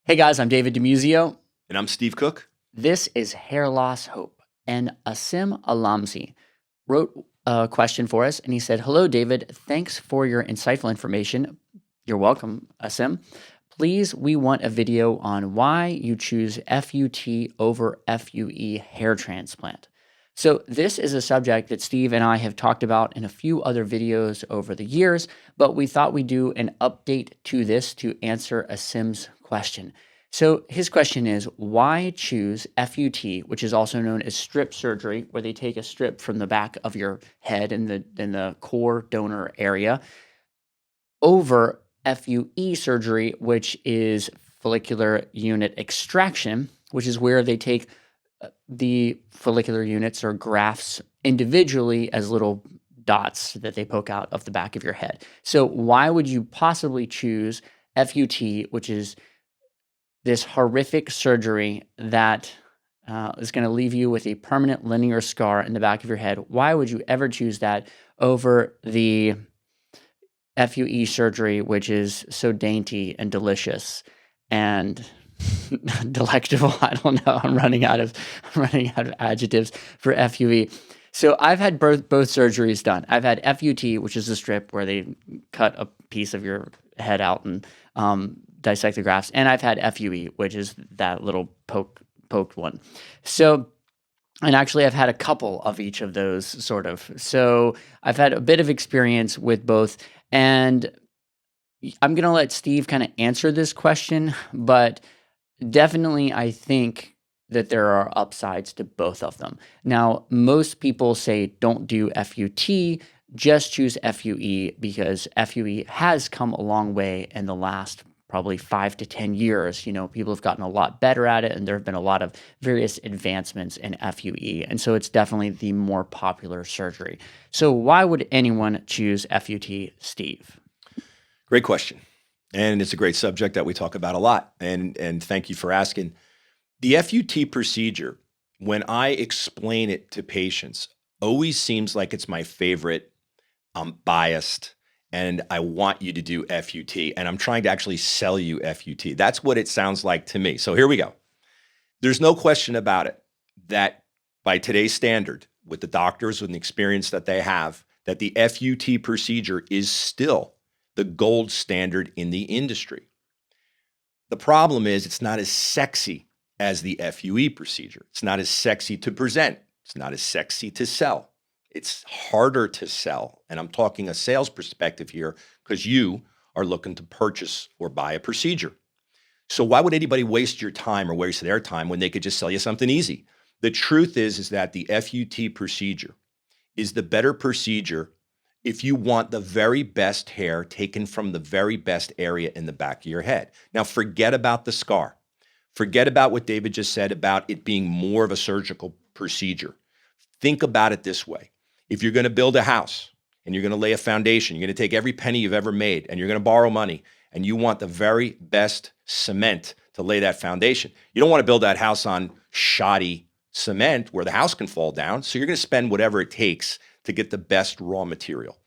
Hey guys, I'm David DeMuzio. And I'm Steve Cook. This is Hair Loss Hope. And Asim Alamzi wrote a question for us and he said, "Hello, David. Thanks for your insightful information." You're welcome, Asim. Please, we want a video on why you choose FUT over FUE hair transplant. So, this is a subject that Steve and I have talked about in a few other videos over the years, but we thought we'd do an update to this to answer Asim's question. So his question is, why choose FUT, which is also known as strip surgery, where they take a strip from the back of your head in the core donor area, over FUE surgery, which is follicular unit extraction, which is where they take the follicular units or grafts individually as little dots that they poke out of the back of your head. So why would you possibly choose FUT, which is this horrific surgery that is going to leave you with a permanent linear scar in the back of your head? Why would you ever choose that over the FUE surgery, which is so dainty and delicious and delectable? I don't know. I'm running out of adjectives for FUE. So I've had both surgeries done. I've had FUT, which is a strip where they cut a piece of your head out and dissect the grafts, and I've had FUE, which is that little poked one. So, and actually I've had a couple of each of those sort of. So I've had a bit of experience with both, and I'm going to let Steve kind of answer this question, but definitely I think that there are upsides to both of them. Now, most people say don't do FUT, just choose FUE, because FUE has come a long way in the last probably 5 to 10 years. You know, people have gotten a lot better at it, and there have been a lot of various advancements in FUE. And so it's definitely the more popular surgery. So why would anyone choose FUT, Steve? Great question. And it's a great subject that we talk about a lot. And thank you for asking. The FUT procedure, when I explain it to patients, always seems like it's my favorite. I'm biased and I want you to do FUT. And I'm trying to actually sell you FUT. That's what it sounds like to me. So here we go. There's no question about it that by today's standard, with the doctors and the experience that they have, that the FUT procedure is still the gold standard in the industry. The problem is it's not as sexy as the FUE procedure. It's not as sexy to present. It's not as sexy to sell. It's harder to sell. And I'm talking a sales perspective here because you are looking to purchase or buy a procedure. So why would anybody waste your time or waste their time when they could just sell you something easy? The truth is that the FUT procedure is the better procedure if you want the very best hair taken from the very best area in the back of your head. Now, forget about the scar. Forget about what David just said about it being more of a surgical procedure. Think about it this way. If you're going to build a house and you're going to lay a foundation, you're going to take every penny you've ever made and you're going to borrow money and you want the very best cement to lay that foundation. You don't want to build that house on shoddy cement where the house can fall down. So you're going to spend whatever it takes to get the best raw material.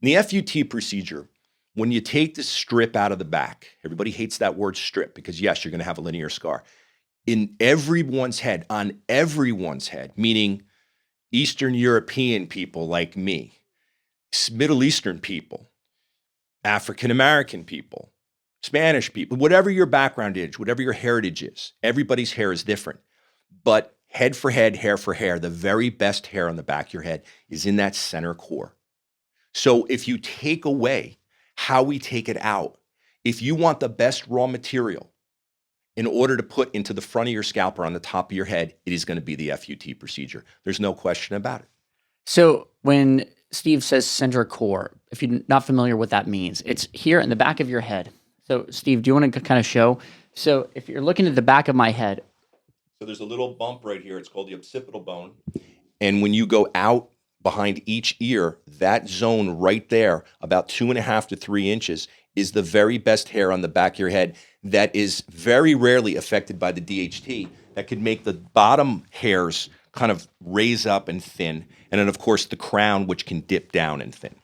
In the FUT procedure, when you take the strip out of the back, everybody hates that word strip because yes, you're going to have a linear scar. In everyone's head, on everyone's head, meaning Eastern European people like me, Middle Eastern people, African American people, Spanish people, whatever your background is, whatever your heritage is, everybody's hair is different. But head for head, hair for hair, the very best hair on the back of your head is in that center core. So if you take away how we take it out, if you want the best raw material in order to put into the front of your scalp or on the top of your head, it is going to be the FUT procedure. There's no question about it. So when Steve says center core, if you're not familiar what that means, it's here in the back of your head. So Steve, do you want to kind of show? So if you're looking at the back of my head. So there's a little bump right here. It's called the occipital bone. And when you go out behind each ear, that zone right there, about 2.5 to 3 inches, is the very best hair on the back of your head that is very rarely affected by the DHT that could make the bottom hairs kind of raise up and thin. And then, of course, the crown, which can dip down and thin.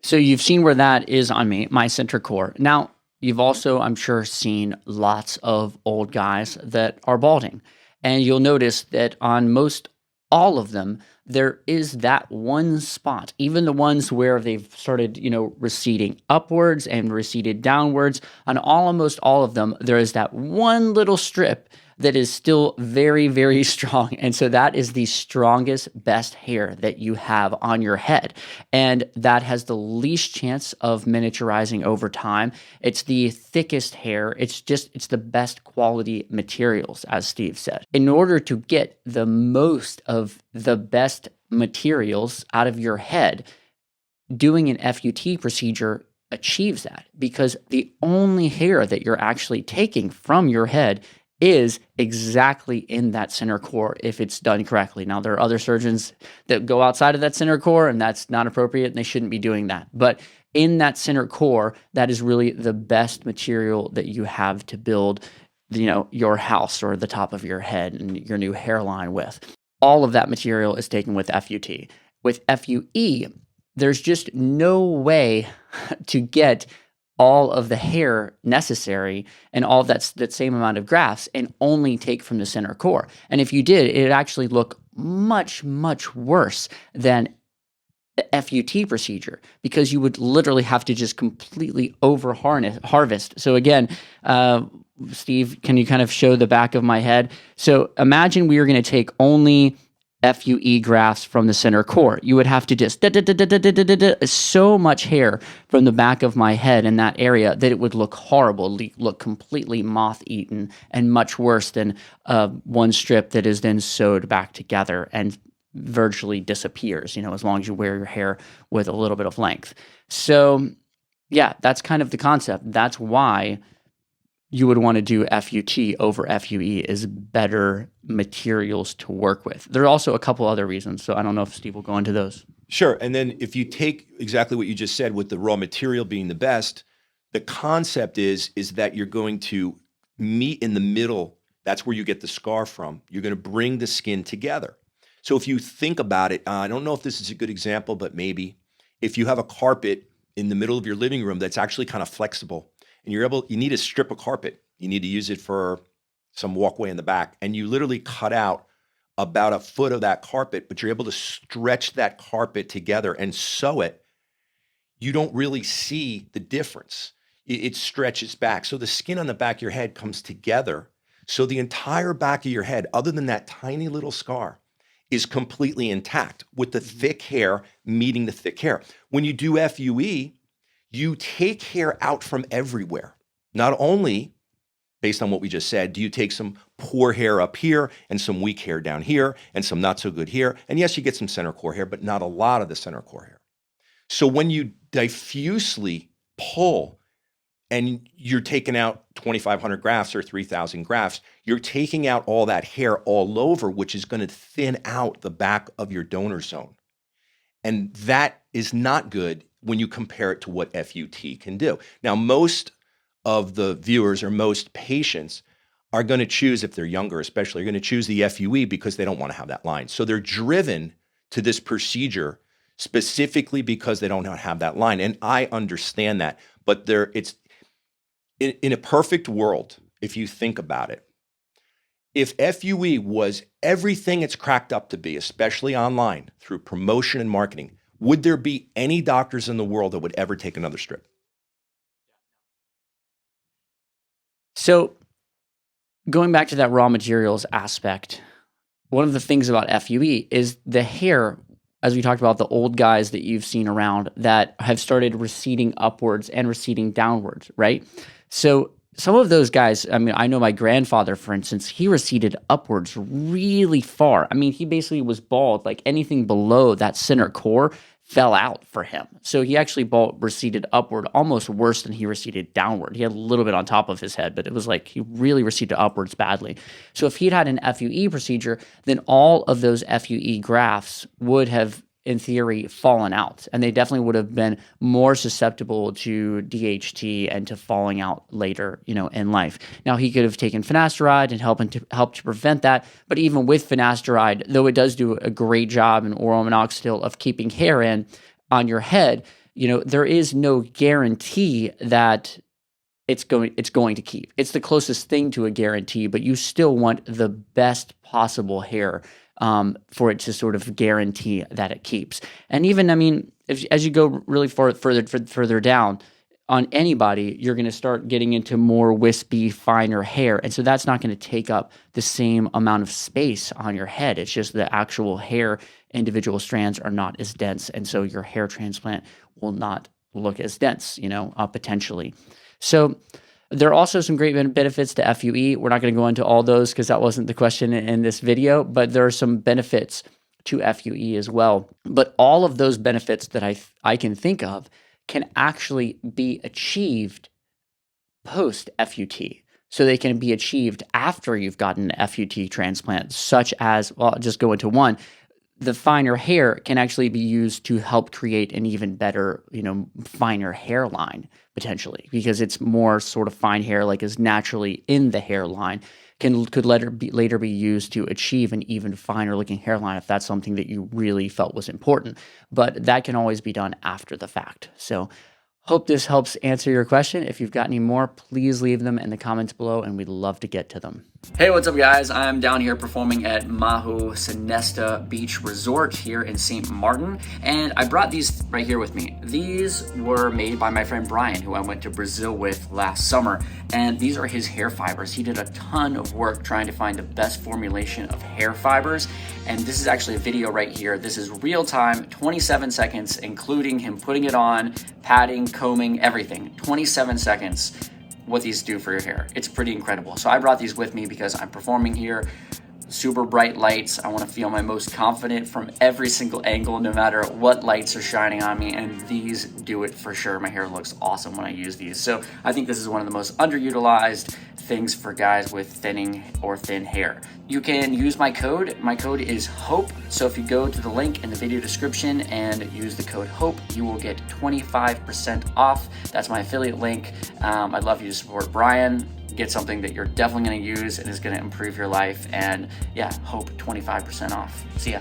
So you've seen where that is on me, my center core. Now, you've also, I'm sure, seen lots of old guys that are balding. And you'll notice that on most all of them, there is that one spot, even the ones where they've started, receding upwards and receded downwards. On almost all of them, there is that one little strip that is still very, very strong. And so that is the strongest, best hair that you have on your head. And that has the least chance of miniaturizing over time. It's the thickest hair. It's the best quality materials, as Steve said. In order to get the most of the best materials out of your head, doing an FUT procedure achieves that, because the only hair that you're actually taking from your head is exactly in that center core if it's done correctly. Now, there are other surgeons that go outside of that center core, and that's not appropriate, and they shouldn't be doing that. But in that center core, that is really the best material that you have to build, your house or the top of your head and your new hairline with. All of that material is taken with FUT. With FUE, there's just no way to get all of the hair necessary and all of that same amount of grafts and only take from the center core. And if you did, it'd actually look much, much worse than the FUT procedure, because you would literally have to just completely harvest. So again, Steve, can you kind of show the back of my head? So imagine we were going to take only FUE grafts from the center core. You would have to just so much hair from the back of my head in that area that it would look horrible, look completely moth-eaten, and much worse than one strip that is then sewed back together and virtually disappears, as long as you wear your hair with a little bit of length. So yeah, that's kind of the concept. That's why you would want to do FUT over FUE, is better materials to work with. There are also a couple other reasons, so I don't know if Steve will go into those. Sure. And then if you take exactly what you just said with the raw material being the best, the concept is that you're going to meet in the middle. That's where you get the scar from. You're going to bring the skin together. So if you think about it, I don't know if this is a good example, but maybe if you have a carpet in the middle of your living room that's actually kind of flexible, and you need a strip of carpet. You need to use it for some walkway in the back. And you literally cut out about a foot of that carpet, but you're able to stretch that carpet together and sew it. You don't really see the difference. It stretches back. So the skin on the back of your head comes together. So the entire back of your head, other than that tiny little scar, is completely intact with the thick hair meeting the thick hair. When you do FUE, you take hair out from everywhere. Not only, based on what we just said, do you take some poor hair up here and some weak hair down here and some not so good here. And yes, you get some center core hair, but not a lot of the center core hair. So when you diffusely pull and you're taking out 2,500 grafts or 3,000 grafts, you're taking out all that hair all over, which is going to thin out the back of your donor zone. And that is not good when you compare it to what FUT can do. Now, most of the viewers or most patients are going to choose, if they're younger especially, are going to choose the FUE because they don't want to have that line. So they're driven to this procedure specifically because they don't have that line. And I understand that. But it's in a perfect world, if you think about it, if FUE was everything it's cracked up to be, especially online through promotion and marketing, would there be any doctors in the world that would ever take another strip? So going back to that raw materials aspect, one of the things about FUE is the hair, as we talked about, the old guys that you've seen around that have started receding upwards and receding downwards, right? So some of those guys, I mean, I know my grandfather, for instance, he receded upwards really far. I mean, he basically was bald. Like anything below that center core fell out for him. So he actually receded upward almost worse than he receded downward. He had a little bit on top of his head, but it was like he really receded upwards badly. So if he'd had an FUE procedure, then all of those FUE grafts would have, in theory, fallen out, and they definitely would have been more susceptible to DHT and to falling out later, in life. Now, he could have taken finasteride and help to prevent that, but even with finasteride, though it does do a great job in oral minoxidil of keeping hair in on your head, there is no guarantee that it's going to keep. It's the closest thing to a guarantee, but you still want the best possible hair for it to sort of guarantee that it keeps. And even, I mean, as you go really further down on anybody, you're going to start getting into more wispy, finer hair, and so that's not going to take up the same amount of space on your head. It's just the actual hair, individual strands are not as dense, and so your hair transplant will not look as dense, potentially. So there are also some great benefits to FUE. We're not going to go into all those because that wasn't the question in this video, but there are some benefits to FUE as well. But all of those benefits that I can think of can actually be achieved post FUT. So they can be achieved after you've gotten an FUT transplant, such as, well, I'll just go into one. The finer hair can actually be used to help create an even better, finer hairline potentially, because it's more sort of fine hair, like is naturally in the hairline, could later be used to achieve an even finer looking hairline if that's something that you really felt was important. But that can always be done after the fact. So hope this helps answer your question. If you've got any more, please leave them in the comments below and we'd love to get to them. Hey, what's up guys? I'm down here performing at Maho Sinesta Beach Resort here in St. Martin, and I brought these right here with me. These were made by my friend Brian, who I went to Brazil with last summer, and these are his hair fibers. He did a ton of work trying to find the best formulation of hair fibers, and this is actually a video right here. This is real time, 27 seconds, including him putting it on, patting, combing, everything. 27 seconds. What these do for your hair. It's pretty incredible. So I brought these with me because I'm performing here, super bright lights. I want to feel my most confident from every single angle, no matter what lights are shining on me, and these do it for sure. My hair looks awesome when I use these. So I think this is one of the most underutilized things for guys with thinning or thin hair. You can use my code. My code is HOPE. So if you go to the link in the video description and use the code HOPE, you will get 25% off. That's my affiliate link. I'd love you to support Brian. Get something that you're definitely going to use and is going to improve your life. And yeah, HOPE 25% off. See ya.